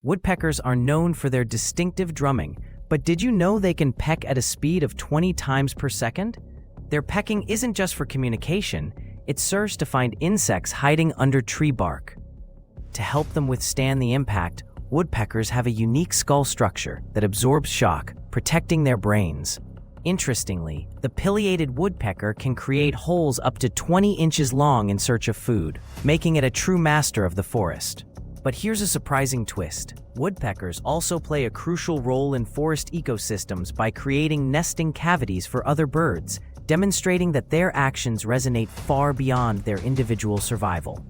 Woodpeckers are known for their distinctive drumming, but did you know they can peck at a speed of 20 times per second? Their pecking isn't just for communication, it serves to find insects hiding under tree bark. To help them withstand the impact, woodpeckers have a unique skull structure that absorbs shock, protecting their brains. Interestingly, the pileated woodpecker can create holes up to 20 inches long in search of food, making it a true master of the forest. But here's a surprising twist. Woodpeckers also play a crucial role in forest ecosystems by creating nesting cavities for other birds, demonstrating that their actions resonate far beyond their individual survival.